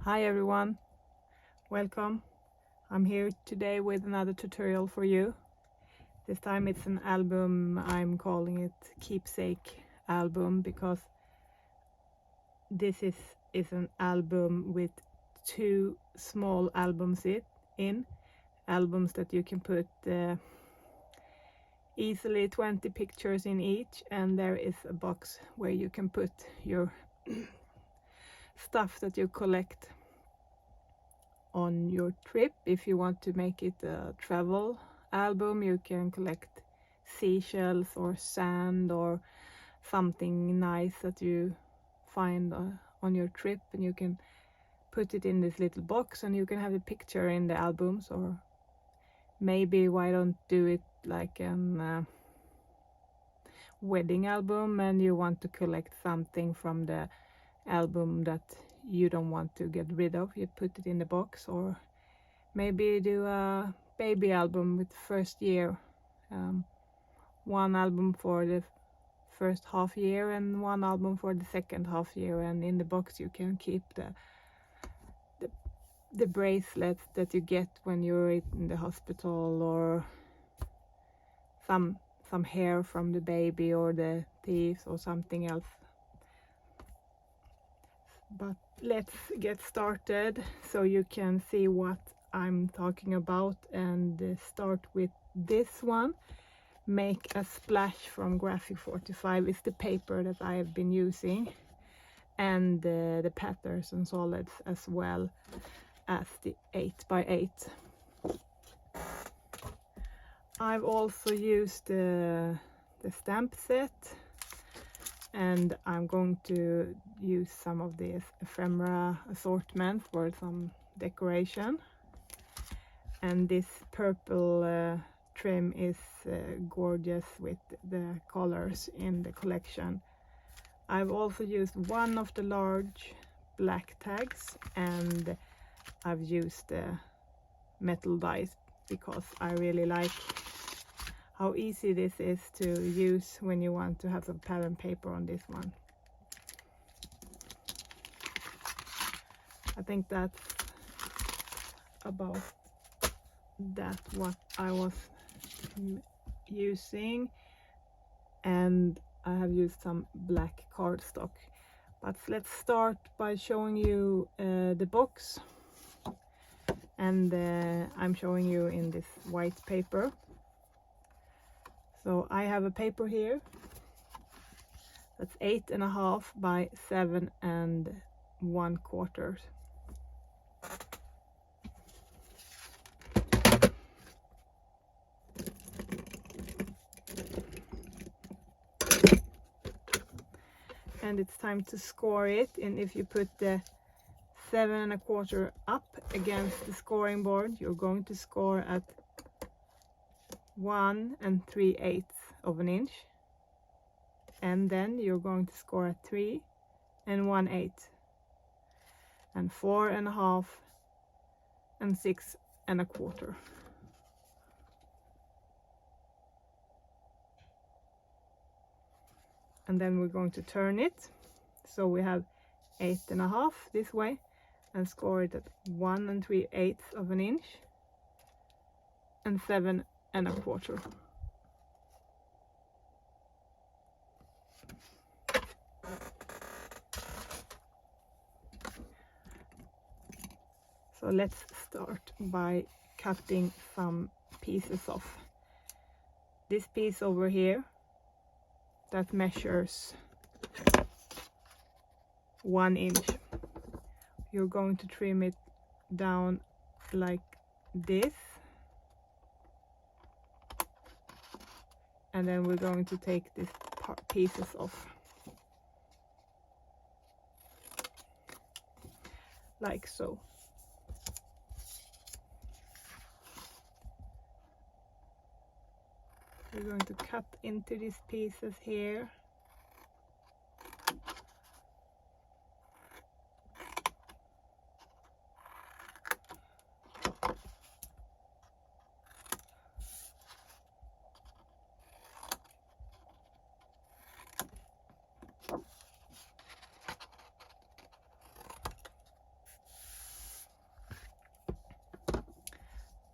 Hi everyone, welcome. I'm here today with another tutorial for you. This time it's an album. I'm calling it Keepsake album because this is an album with two small albums in albums that you can put easily 20 pictures in each, and there is a box where you can put your stuff that you collect on your trip. If you want to make it a travel album, you can collect seashells or sand or something nice that you find on your trip, and you can put it in this little box and you can have a picture in the albums. Or maybe why don't do it like an wedding album, and you want to collect something from the album that you don't want to get rid of, you put it in the box. Or maybe do a baby album with first year, one album for the first half year and one album for the second half year, and in the box you can keep the bracelets that you get when you're in the hospital, or some hair from the baby or the teeth or something else. But let's get started so you can see what I'm talking about, and start with this one. Make a Splash from Graphic 45 is the paper that I have been using, and the patterns and solids, as well as the 8x8. I've also used the stamp set, and I'm going to use some of this ephemera assortment for some decoration. And this purple trim is gorgeous with the colors in the collection. I've also used one of the large black tags, and I've used metal dies because I really like how easy this is to use when you want to have some pattern paper on this one. I think that's about that what I was using, and I have used some black cardstock. But let's start by showing you the box, and I'm showing you in this white paper. So I have a paper here that's 8.5 by 7.25. And it's time to score it, and if you put the 7.25 up against the scoring board, you're going to score at 1 3/8 of an inch, and then you're going to score at 3 1/8 and 4.5 and 6.25. And then we're going to turn it so we have 8.5 this way, and score it at 1 3/8 of an inch and 7.25. So let's start by cutting some pieces off. This piece over here, that measures 1 inch. You're going to trim it down like this, and then we're going to take these pieces off like so. We're going to cut into these pieces here.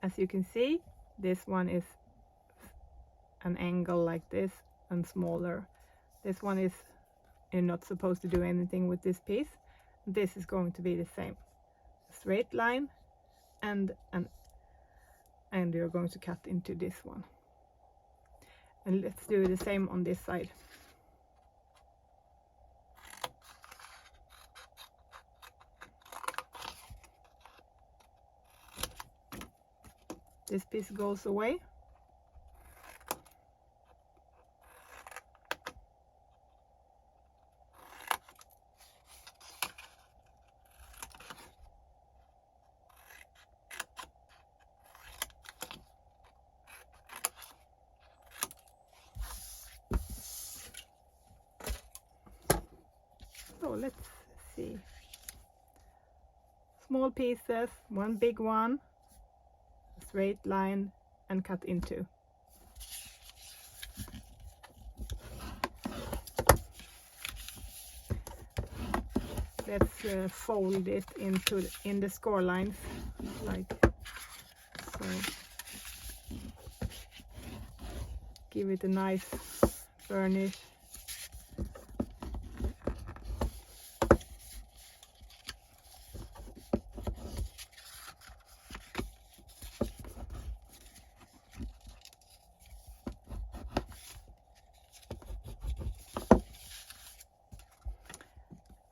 as you can see, this one is an angle like this and smaller. This one is, you're not supposed to do anything with this piece. This is going to be the same, straight line, and you're going to cut into this one. And let's do the same on this side. This piece goes away. So let's see. Small pieces, one big one, straight line, and cut into. Let's fold it in the score lines like so. Give it a nice burnish.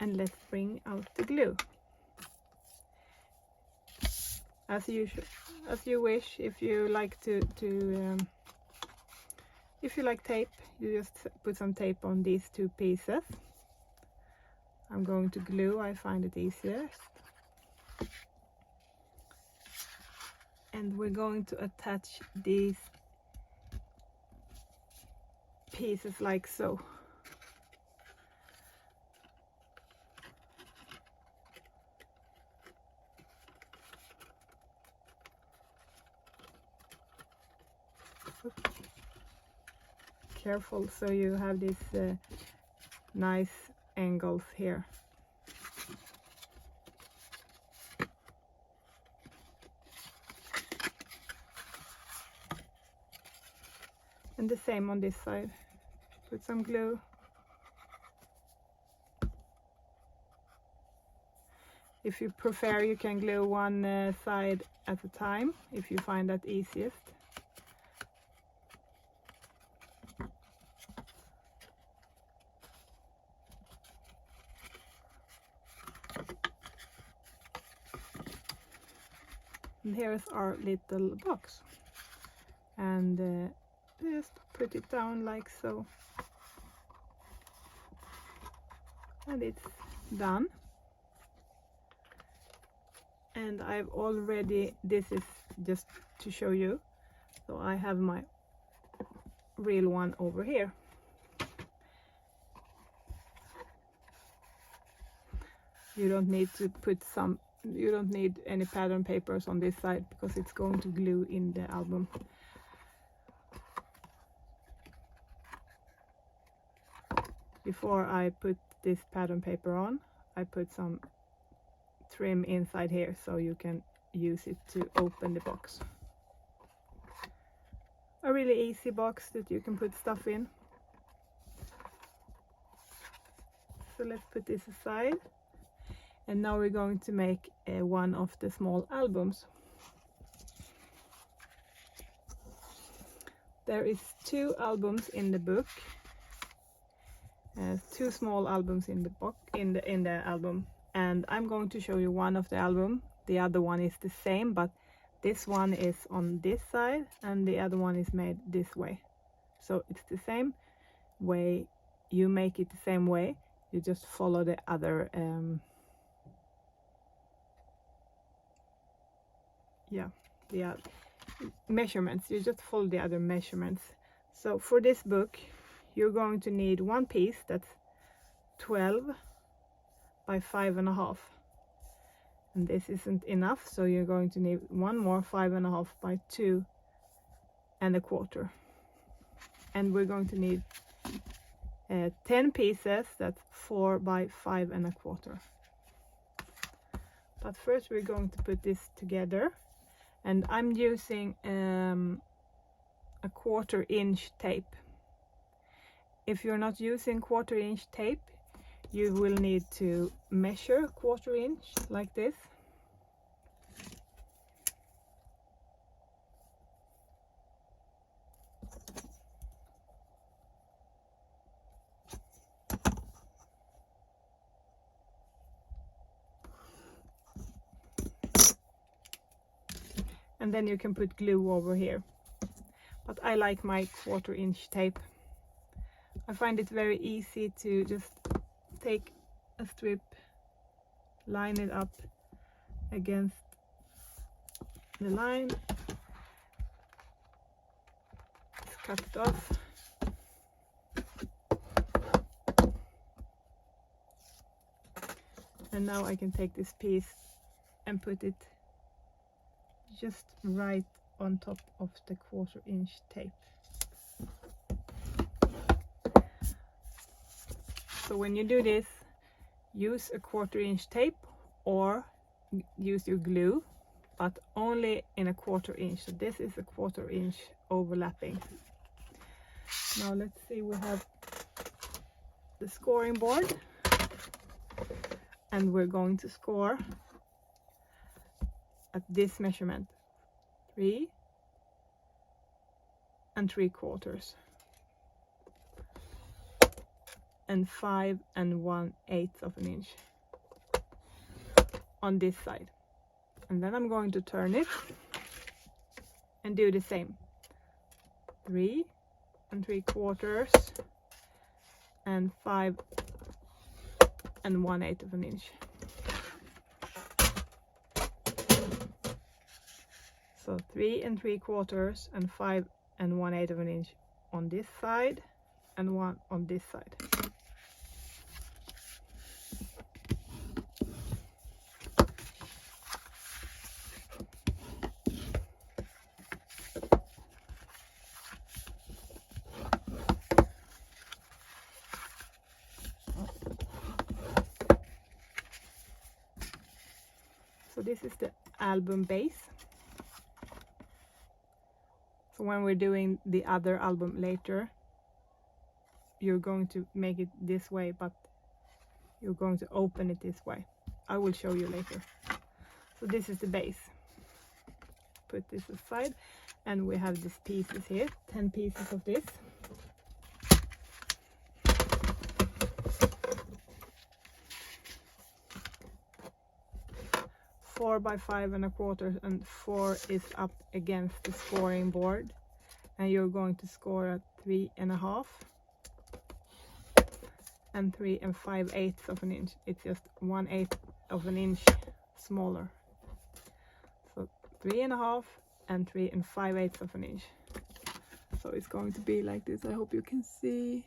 And let's bring out the glue. As usual, as you wish. If you like if you like tape, you just put some tape on these two pieces. I'm going to glue, I find it easiest. And we're going to attach these pieces like so. Careful, so you have these nice angles here. And the same on this side. Put some glue. If you prefer, you can glue one side at a time, if you find that easiest. And here's our little box, and just put it down like so, and it's done. And I've already, this is just to show you, so I have my real one over here. You don't need to put some, you don't need any pattern papers on this side because it's going to glue in the album. Before I put this pattern paper on, I put some trim inside here so you can use it to open the box. A really easy box that you can put stuff in. So let's put this aside. And now we're going to make one of the small albums. There is 2 albums in the book. 2 small albums in the book, in the album. And I'm going to show you one of the album. The other one is the same, but this one is on this side and the other one is made this way. So it's the same way. You make it the same way. You just follow the other the measurements. You just follow the other measurements. So for this book, you're going to need one piece that's 12 by 5.5, and this isn't enough, so you're going to need one more 5.5 by 2.25, and we're going to need 10 pieces that's 4 by 5.25. But first we're going to put this together, and I'm using a 1/4 inch tape. If you're not using 1/4 inch tape, you will need to measure 1/4 inch like this. And then you can put glue over here. But I like my 1/4 inch tape. I find it very easy to just take a strip, line it up against the line, just cut it off, and now I can take this piece and put it just right on top of the 1/4 inch tape. So when you do this, use a 1/4 inch tape or use your glue, but only in a 1/4 inch. So this is a 1/4 inch overlapping. Now let's see, we have the scoring board, and we're going to score at this measurement, 3 3/4 and 5 1/8 of an inch on this side. And then I'm going to turn it and do the same, 3 3/4 and 5 1/8 of an inch. So 3 3/4 and 5 1/8 of an inch on this side and 1 on this side. So this is the album base. So when we're doing the other album later, you're going to make it this way, but you're going to open it this way. I will show you later. So this is the base. Put this aside, and we have these pieces here, 10 pieces of this. Four by 5 1/4, and 4 is up against the scoring board, and you're going to score at 3 1/2 and 3 5/8 of an inch. It's just 1/8 of an inch smaller. So 3 1/2 and 3 5/8 of an inch. So it's going to be like this. I hope you can see.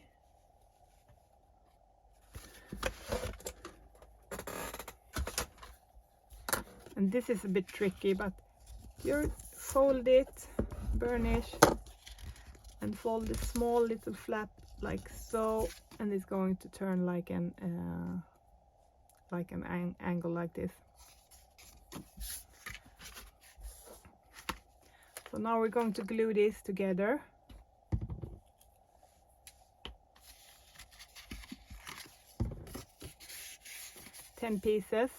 And this is a bit tricky, but you fold it, burnish, and fold the small little flap like so, and it's going to turn like an angle like this. So now we're going to glue this together. Ten pieces.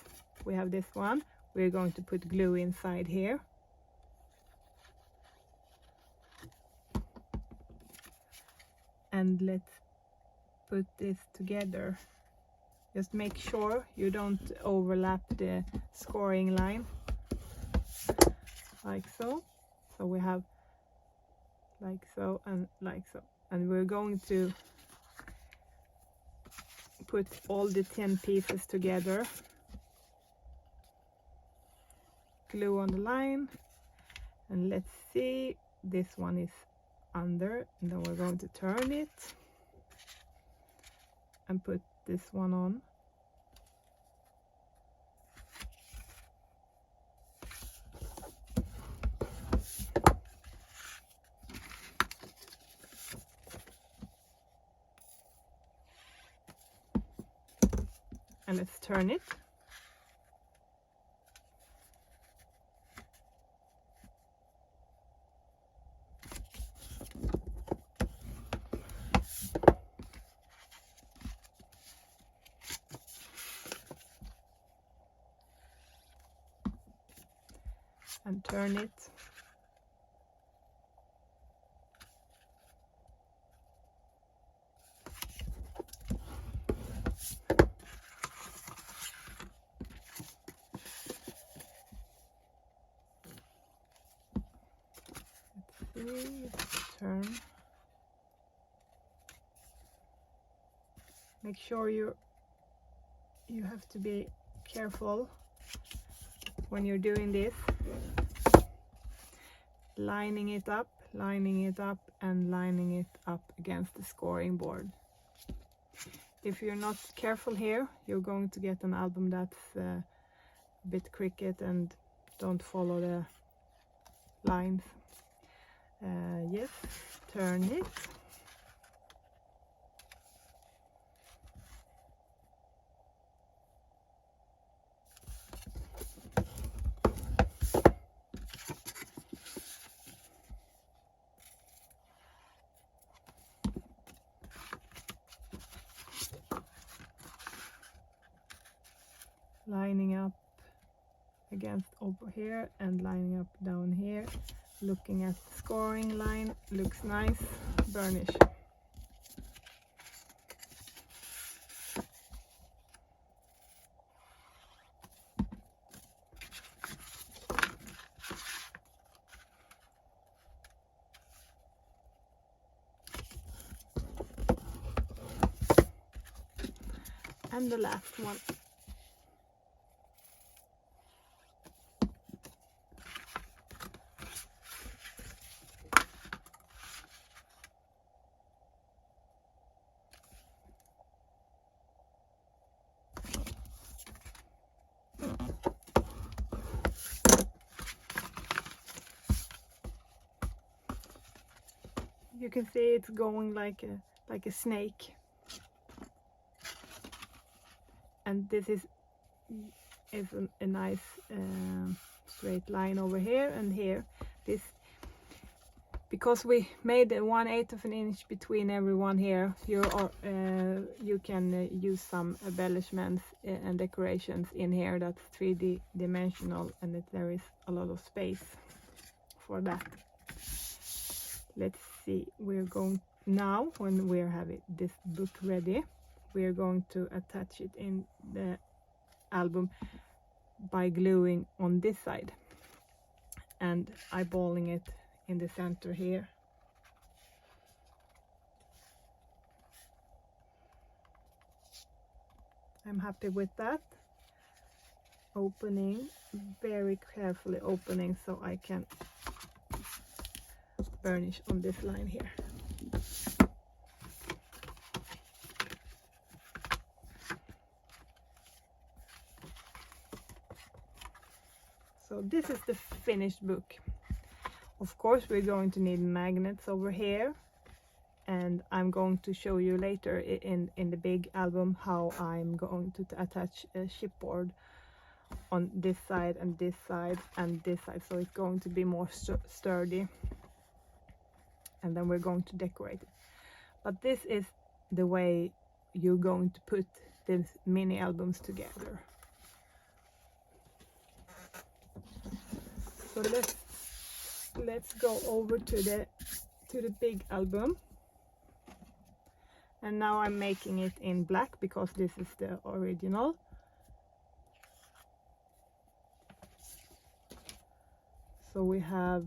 We have this one. We're going to put glue inside here. And let's put this together. Just make sure you don't overlap the scoring line. Like so. So we have like so and like so. And we're going to put all the 10 pieces together. Glue on the line, and let's see, this one is under, and then we're going to turn it and put this one on. And let's turn it. and turn it. Let's see, turn. Make sure you have to be careful when you're doing this. Lining it up, and lining it up against the scoring board. If you're not careful here, you're going to get an album that's a bit crooked and don't follow the lines. Yes, turn it. Lining up against over here and lining up down here. Looking at the scoring line, looks nice. Burnish. And the last one. You can see it's going like a snake. And this is a nice straight line over here and here. This, because we made 1/8 of an inch between every one here, you can use some embellishments and decorations in here that's 3D dimensional, and there is a lot of space for that. Let's see, we're going now, when we're having this book ready, we're going to attach it in the album by gluing on this side and eyeballing it in the center here. I'm happy with that. Opening, very carefully opening, so I can burnish on this line here. So this is the finished book. Of course, we're going to need magnets over here, and I'm going to show you later in the big album how I'm going to attach a chipboard on this side and this side and this side, so it's going to be more sturdy, and then we're going to decorate it. But this is the way you're going to put these mini albums together. So let's go over to the big album. And now I'm making it in black because this is the original. So we have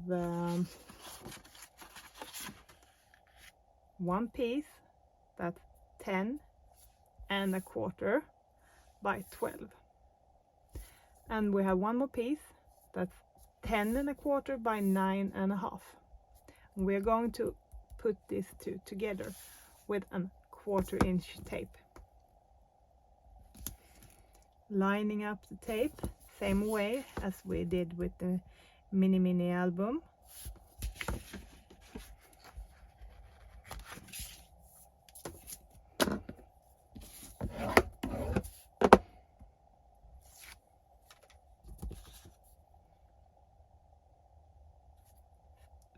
one piece that's 10 1/4 by 12. And we have one more piece that's 10 1/4 by 9 1/2. We're going to put these two together with a 1/4 inch tape. Lining up the tape same way as we did with the mini album.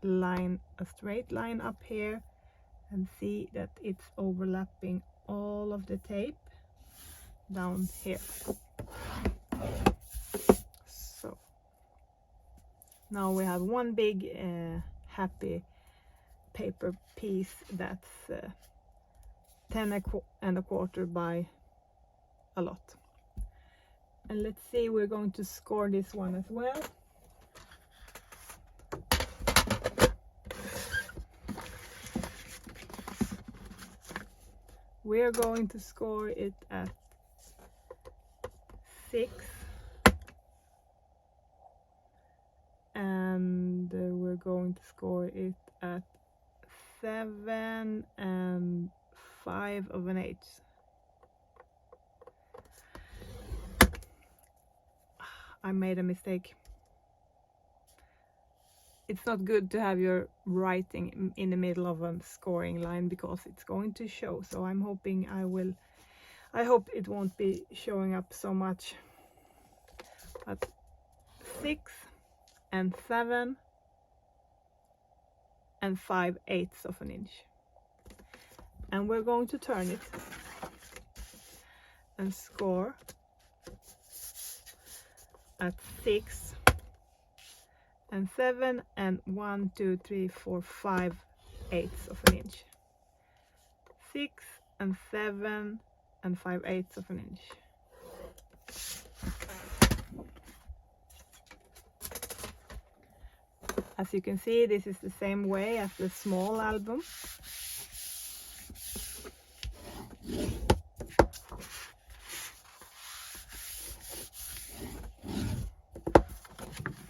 Line a straight line up here and see that it's overlapping all of the tape down here. So Now we have one big happy paper piece that's 10 1/4 by a lot. And let's see, we're going to score this one as well. We're going to score it at 6, and we're going to score it at 7 5/8. I made a mistake. It's not good to have your writing in the middle of a scoring line because it's going to show. So I'm hoping I hope it won't be showing up so much. But 6 and 7 5/8 inch. And we're going to turn it and score at 6 and 7 and 1 2 3 4 5/8 inch. 6 and 7 and 5/8 inch. As you can see, this is the same way as the small album.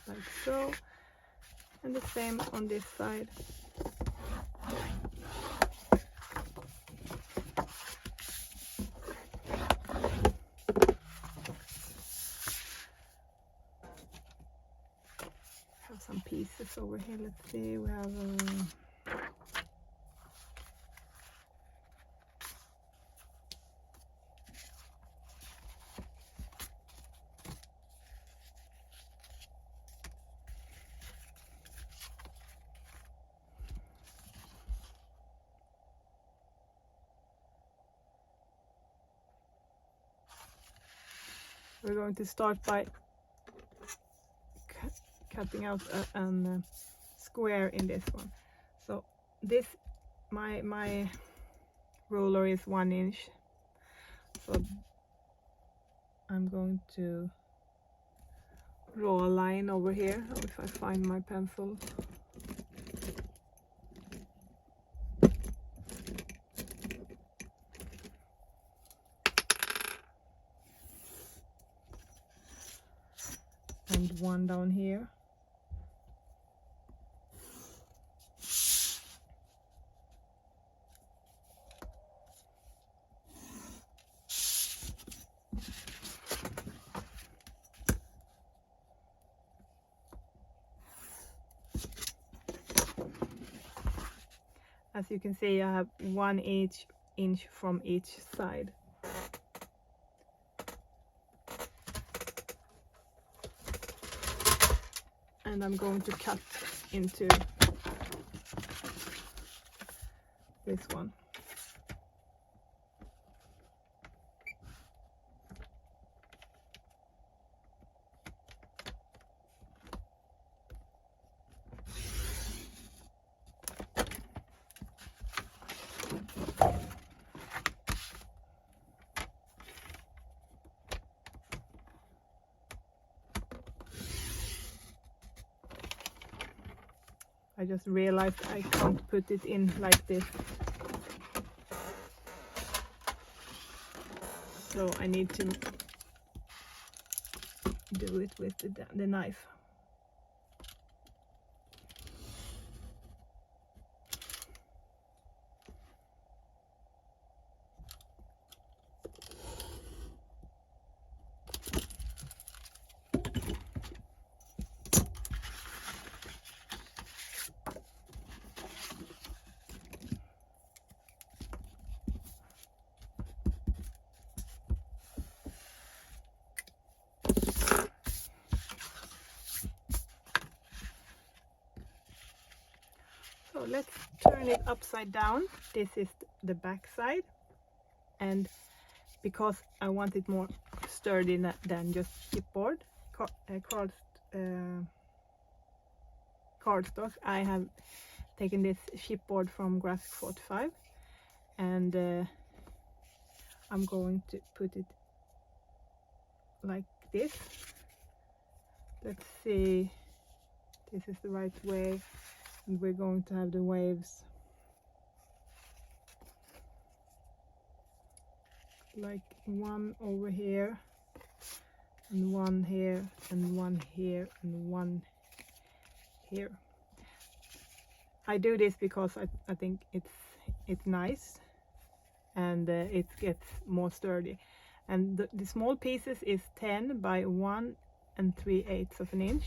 Like so. And the same on this side. Have some pieces over here. Let's see. We have we're going to start by cutting out a square in this one. So this, my ruler is 1 inch. So I'm going to draw a line over here. If I find my pencil. And one down here. As you can see, I have 1 inch from each side. And I'm going to cut into this one. I just realized I can't put it in like this. So I need to do it with the knife. So let's turn it upside down. This is the back side, and because I want it more sturdy than just chipboard, cardstock. I have taken this chipboard from Graphic 45 and I'm going to put it like this. Let's see, this is the right way, and we're going to have the waves like one over here and one here and one here and one here. I do this because I think it's nice, and it gets more sturdy. And the small pieces is 10 by 1 3/8 of an inch.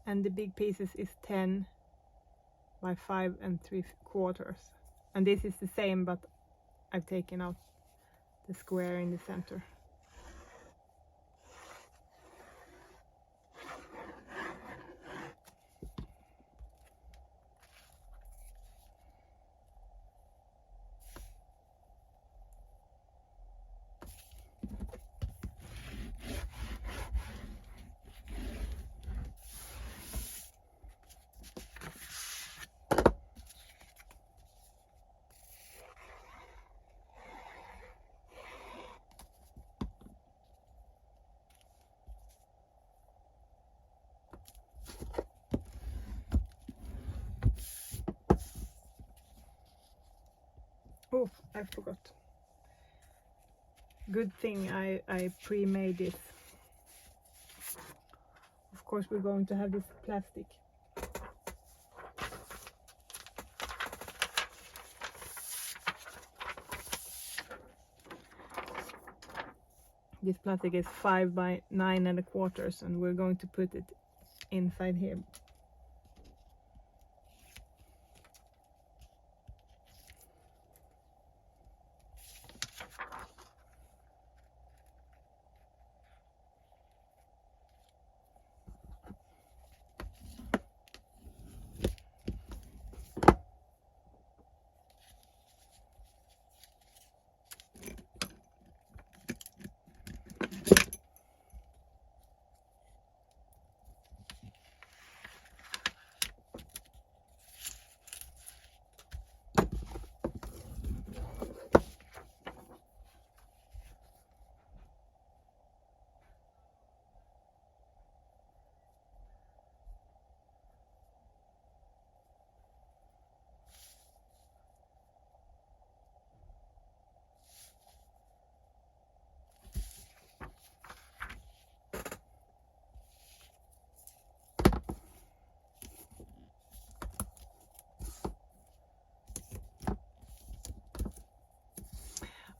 And the big pieces is 10 by 5 3/4. And this is the same, but I've taken out the square in the center. Oh, I forgot. Good thing I pre-made this. Of course, we're going to have this plastic. This plastic is 5 by 9 1/4, and we're going to put it inside here.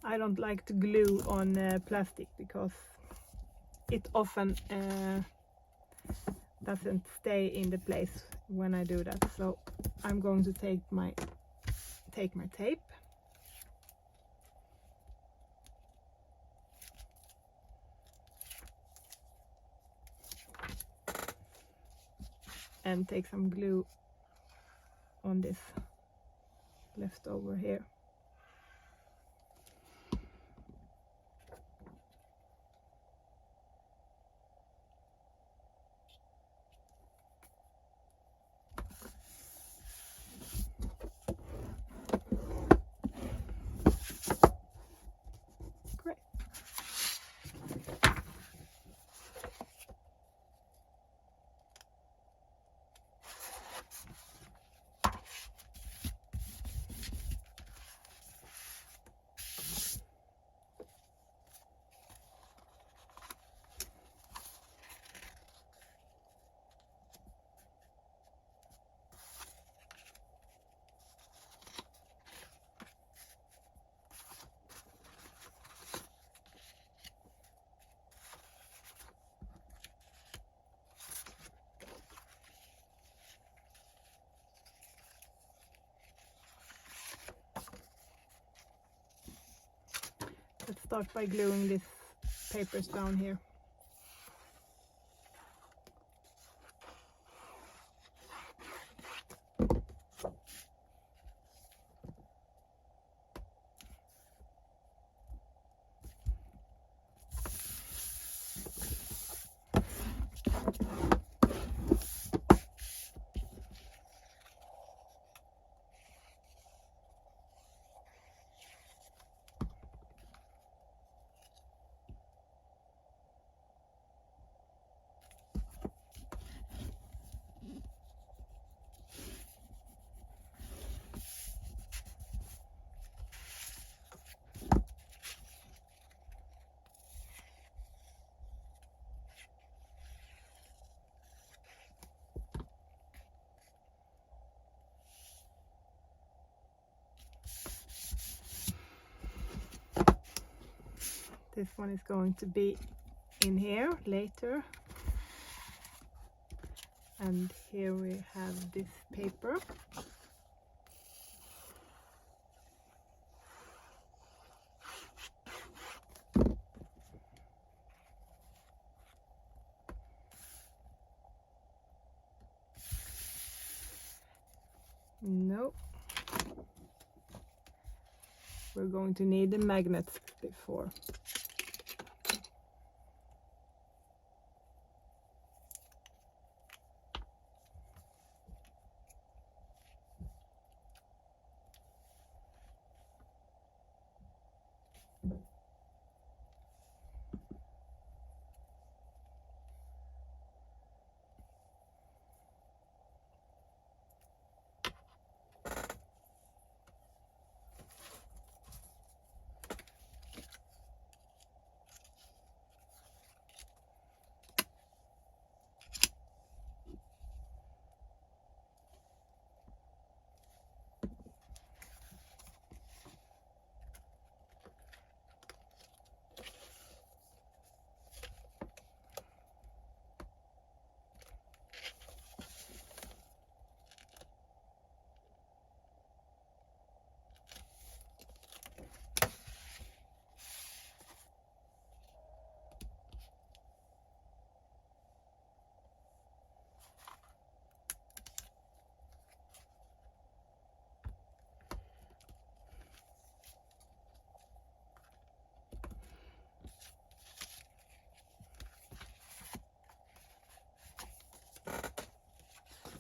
I don't like to glue on plastic because it often doesn't stay in the place when I do that. So I'm going to take my tape and take some glue on this left over here. Let's start by gluing these papers down here. This one is going to be in here later. And here we have this paper. No. We're going to need the magnets before.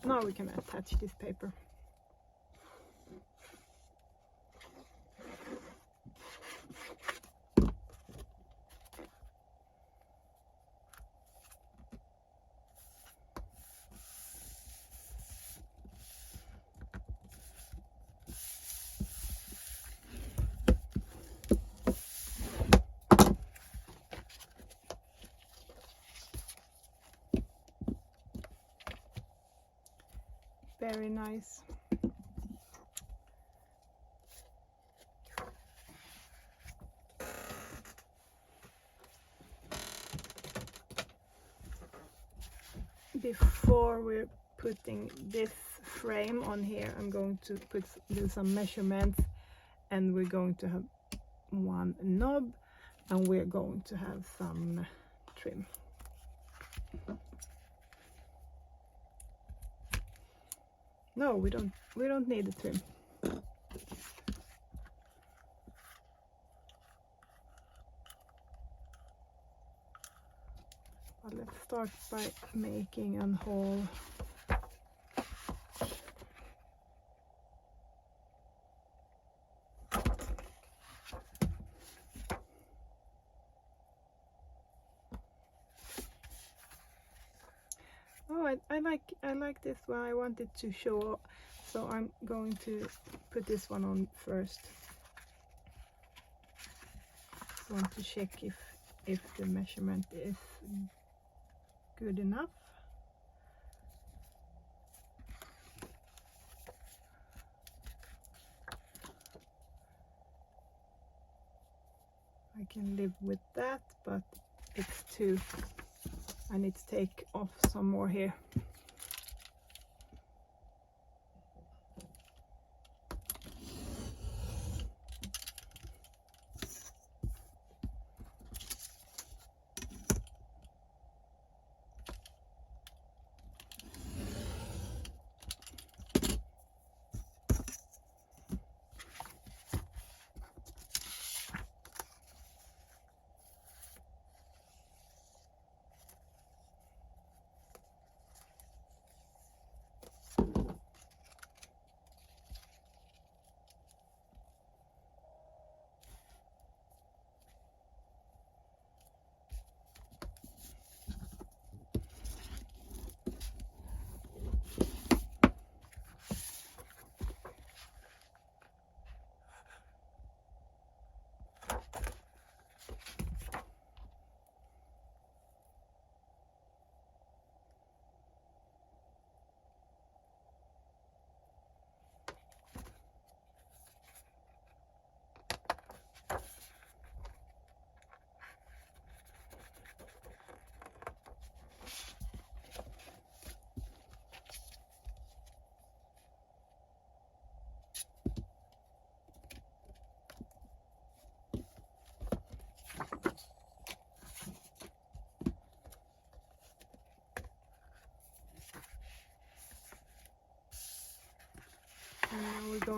Now we can attach this paper. Very nice. Before we're putting this frame on here, I'm going to do some measurements, and we're going to have one knob, and we're going to have some trim. No, we don't need a trim. But let's start by making a hole. Oh, I like this one. I wanted to show, so I'm going to put this one on first. Just want to check if the measurement is good enough. I can live with that, but it's too. I need to take off some more here.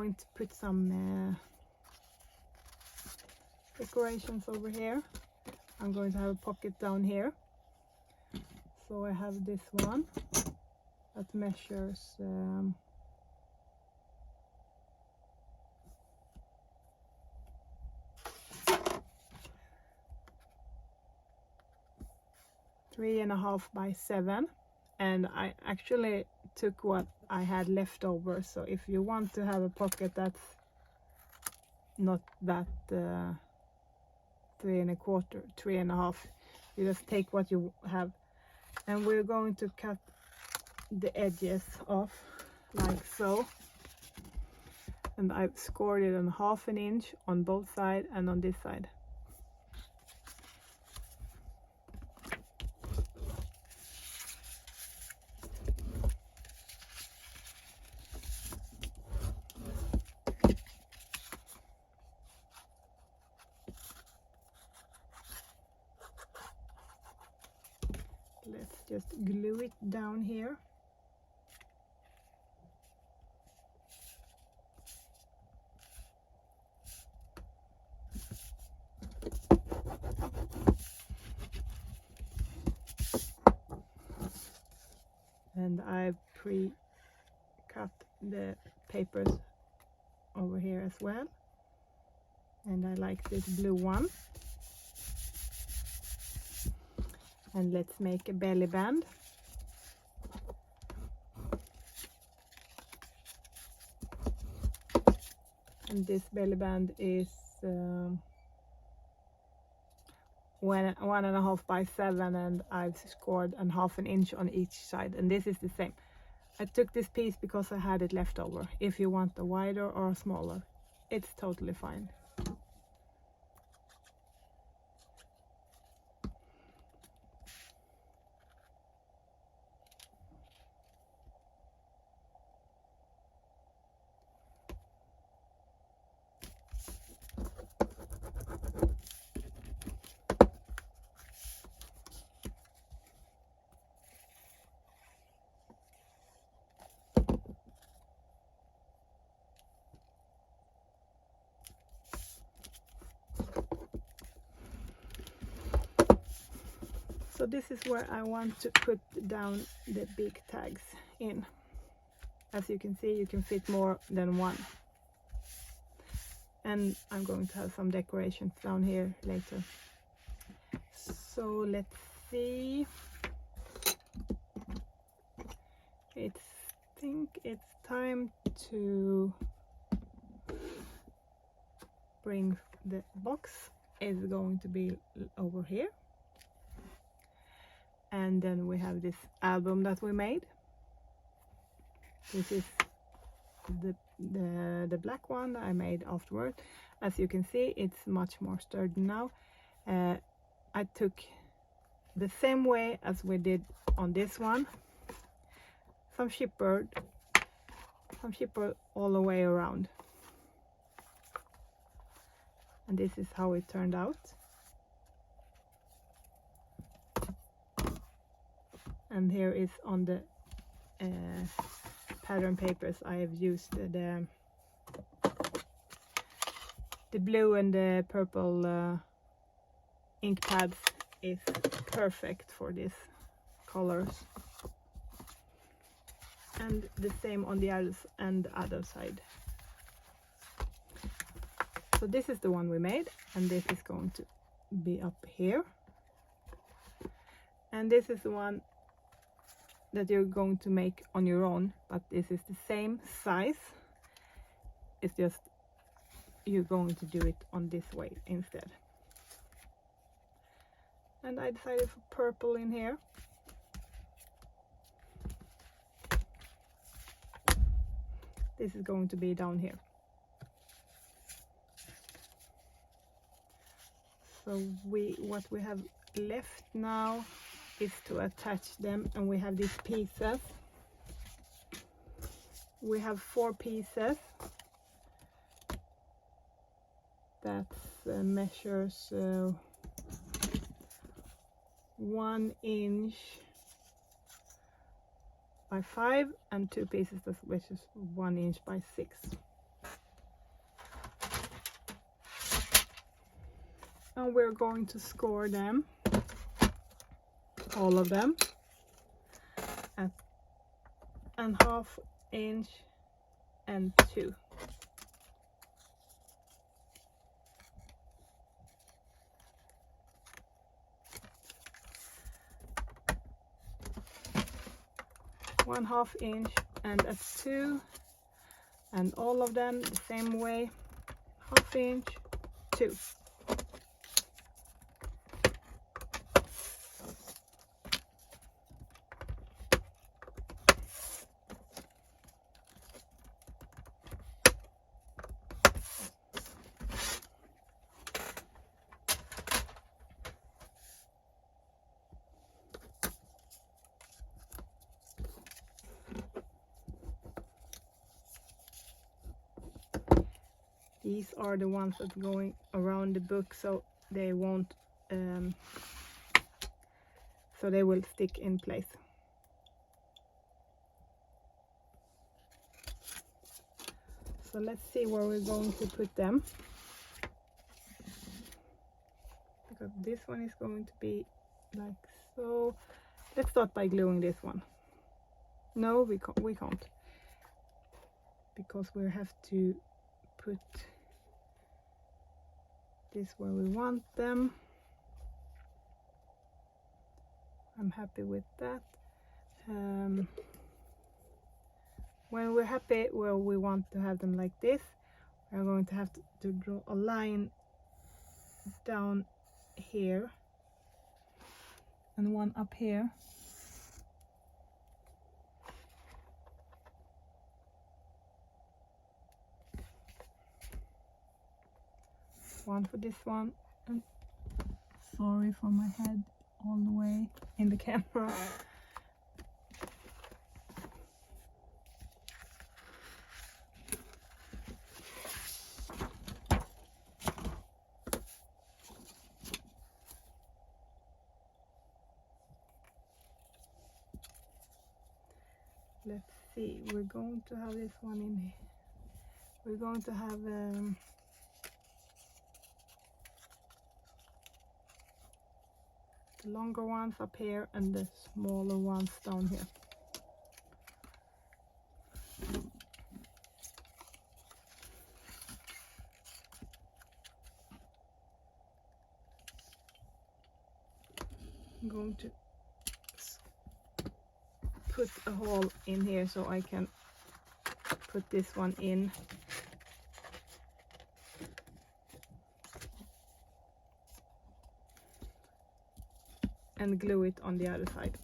going to put some decorations over here. I'm going to have a pocket down here. So I have this one that measures 3.5 by 7, and I actually took what I had left over. So if you want to have a pocket that's not that 3.25, 3.5, you just take what you have. And we're going to cut the edges off like so, and I've scored it on 1/2 inch on both sides and on this side. Let's just glue it down here. And I pre-cut the papers over here as well. And I like this blue one. And let's make a belly band. And this belly band is 1.5 by 7, and I've scored 1/2 inch on each side, and this is the same. I took this piece because I had it left over. If you want a wider or a smaller, it's totally fine. So this is where I want to put down the big tags in. As you can see, you can fit more than one. And I'm going to have some decorations down here later. So let's see. I think it's time to bring the box. It's going to be over here. And then we have this album that we made. This is the black one that I made afterward. As you can see, it's much more sturdy now. I took the same way as we did on this one. Some chipboard all the way around. And this is how it turned out. And here is on the pattern papers I have used the blue and the purple ink pads is perfect for these colors. And the same on the other side. So this is the one we made, and this is going to be up here. And this is the one that you're going to make on your own, but this is the same size. It's just you're going to do it on this way instead. And I decided for purple in here. This is going to be down here. So what we have left now is to attach them, and we have these pieces. We have 4 pieces that measures 1 inch by 5, and 2 pieces that measures 1 inch by 6. Now we're going to score them, all of them, at 1/2 inch and 2. One 1/2 inch and at 2, and all of them the same way, 1/2 inch, 2. These are the ones that are going around the book, so they won't, so they will stick in place. So let's see where we're going to put them, because this one is going to be like so. Let's start by gluing this one. No, we can't, because we have to put this where we want them. I'm happy with that. When we're happy where we want to have them like this, we're going to have to draw a line down here and one up here. One for this one, and sorry for my head all the way in the camera. Let's see, we're going to have this one in here. We're going to have the longer ones up here and the smaller ones down here. I'm going to put a hole in here so I can put this one in. And glue it on the other side.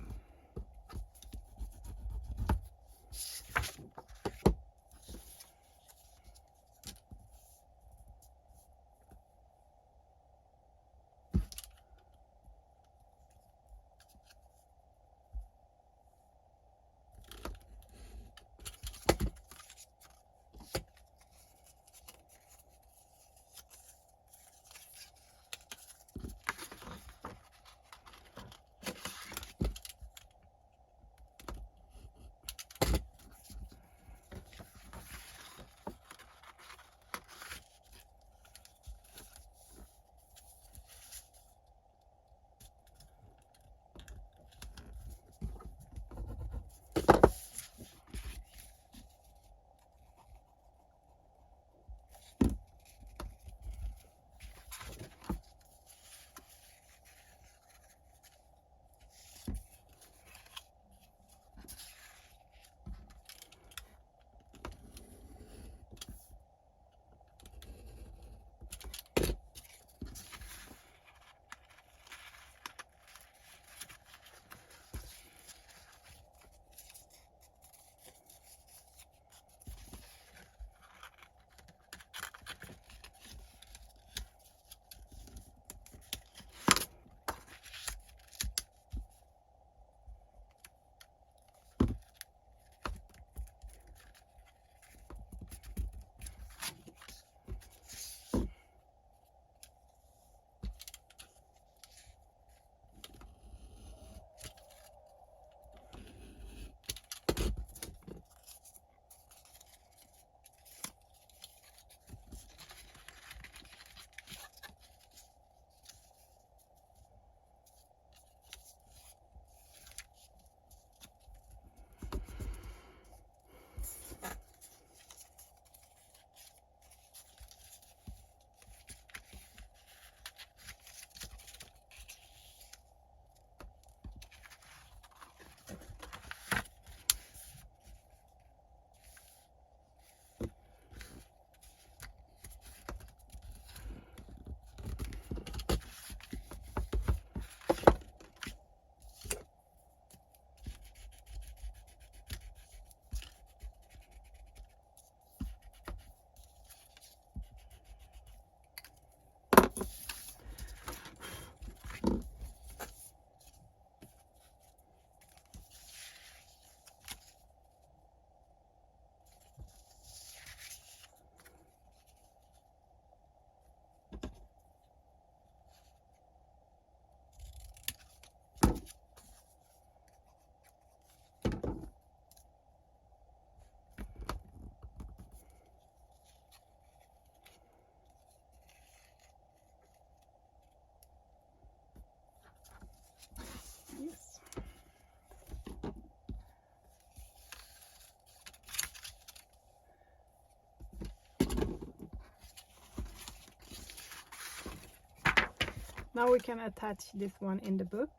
Now we can attach this one in the book.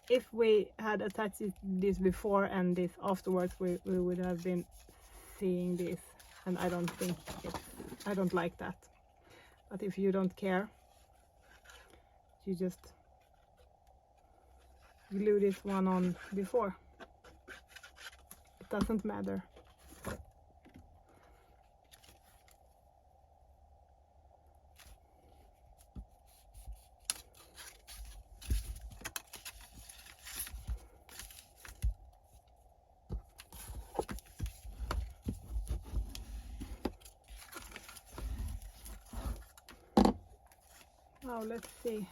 If we had attached this before and this afterwards, we would have been seeing this, and I don't think I don't like that. But if you don't care, you just glue this one on before. It doesn't matter. Now let's see.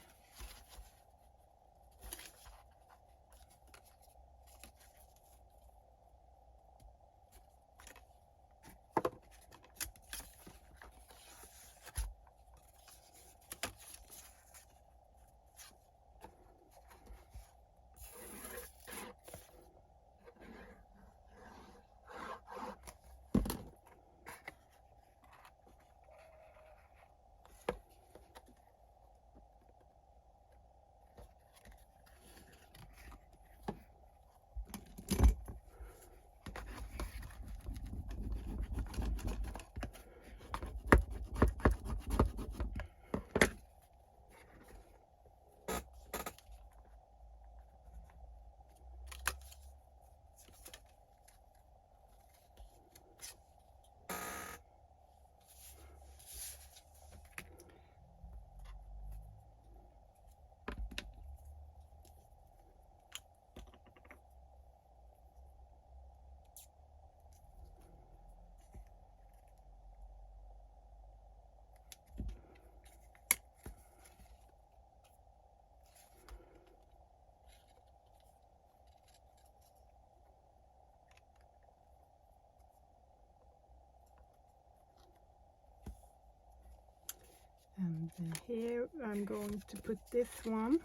And here I'm going to put this one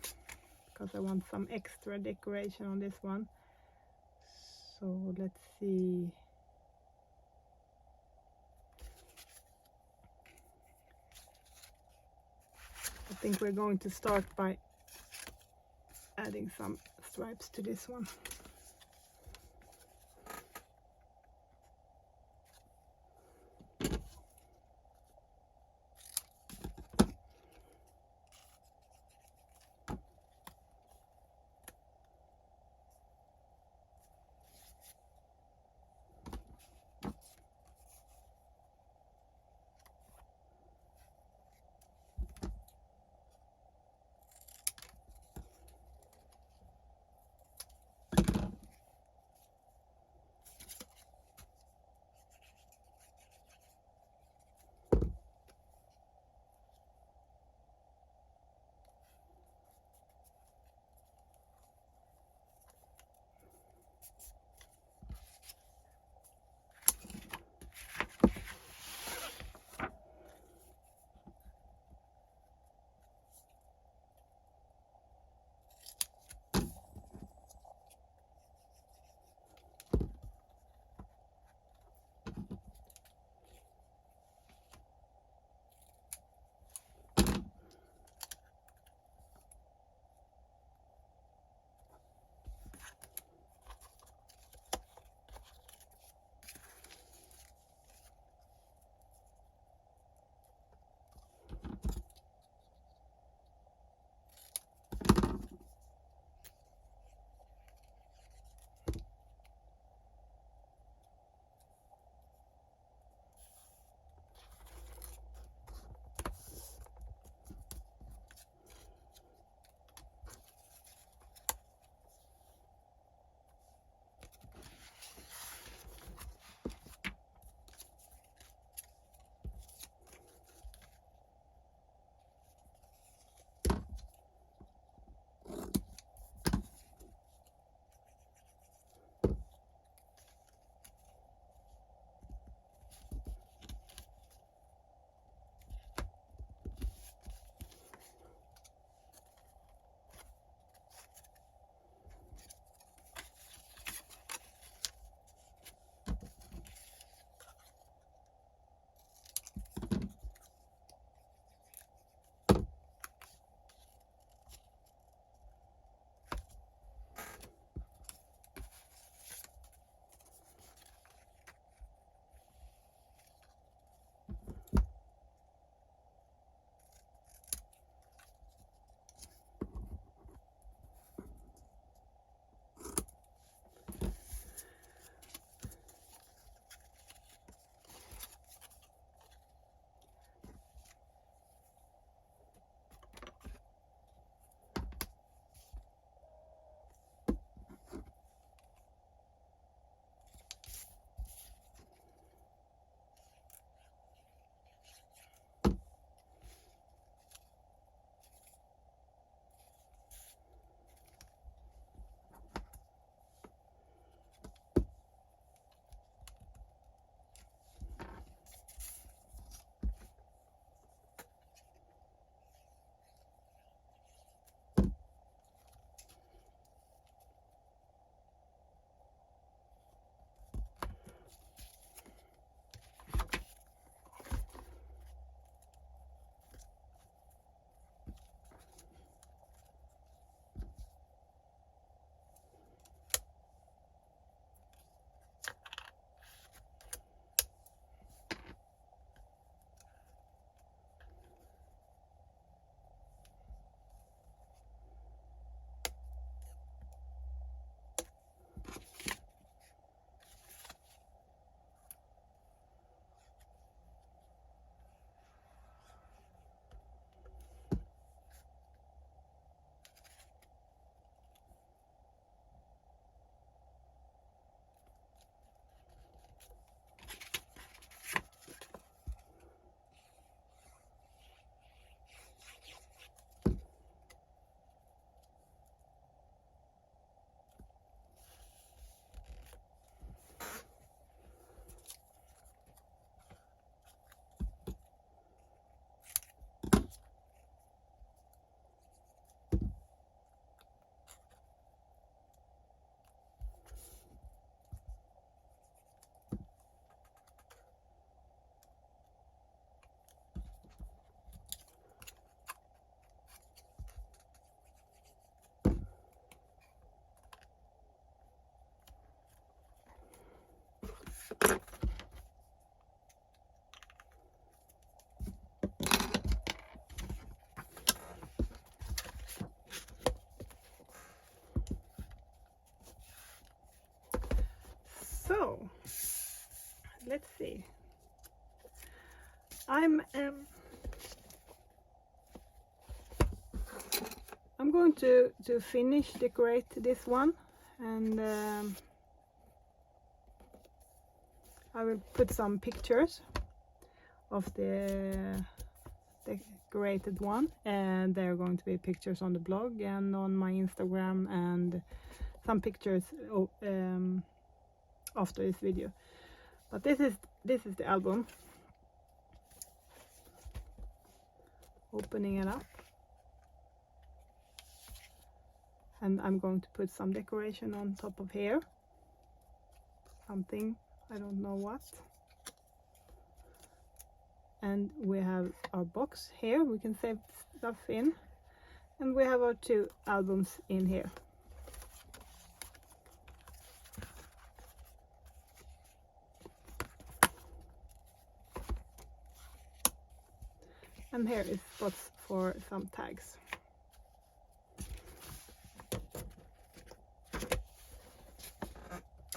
because I want some extra decoration on this one. So let's see. I think we're going to start by adding some stripes to this one. see. I'm going to finish decorate this one, and I will put some pictures of the decorated one, and there are going to be pictures on the blog and on my Instagram, and some pictures after this video. But this is the album. Opening it up, and I'm going to put some decoration on top of here, something, I don't know what. And we have our box here, we can save stuff in, and we have our 2 albums in here. And here is spots for some tags.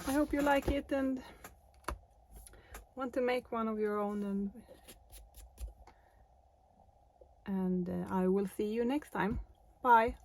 I hope you like it and want to make one of your own, and I will see you next time. Bye!